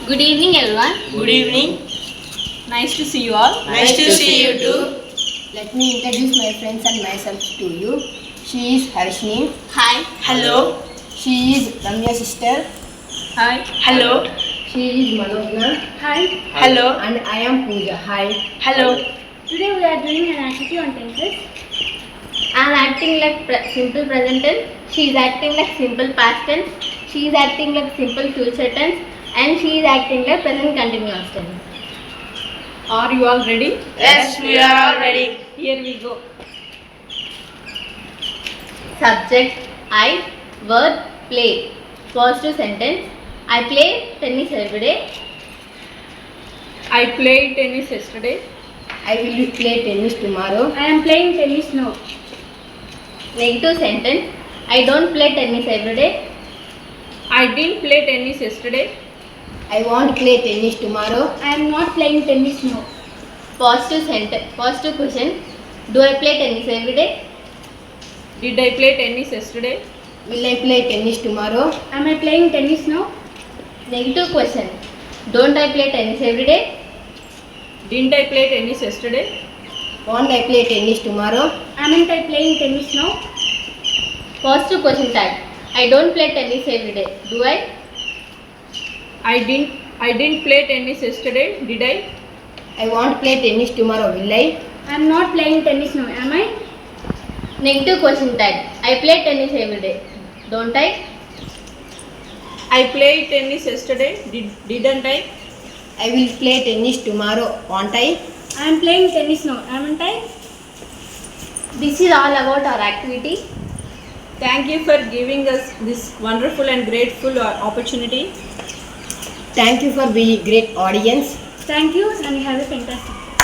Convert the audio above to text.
Good evening, everyone. Good evening. Nice to see you all. Nice to see you too. Let me introduce my friends and myself to you. She is Harshini. Hi. Hello. She is Ramya's sister. Hi. Hello. She is Manojna. Hi. Hello. And I am Pooja. Hi. Hello. Today we are doing an activity on tenses. I am acting like simple present tense. She is acting like simple past tense. She is acting like simple future tense. And she is acting like present continuous tense. Are you all ready? Yes, we are all ready. Here we go. Subject I. Verb play. Positive sentence. I play tennis every day. I played tennis yesterday. I will play tennis tomorrow. I am playing tennis now. Negative sentence. I don't play tennis every day. I didn't play tennis yesterday. I won't play tennis tomorrow. I am not playing tennis now. Positive sentence. Positive question. Do I play tennis every day? Did I play tennis yesterday? Will I play tennis tomorrow? Am I playing tennis now? Negative question. Don't I play tennis every day? Didn't I play tennis yesterday? Won't I play tennis tomorrow? Aren't I playing tennis now? Positive question tag. I don't play tennis every day. Do I? I didn't play tennis yesterday. Did I? I won't play tennis tomorrow. Will I? I am not playing tennis now. Am I? Negative question tag. I play tennis every day. Don't I? I played tennis yesterday. Didn't I? I will play tennis tomorrow. Won't I? I am playing tennis now. Aren't I? This is all about our activity. Thank you for giving us this wonderful and grateful opportunity. Thank you for being a great audience. Thank you and have a fantastic day.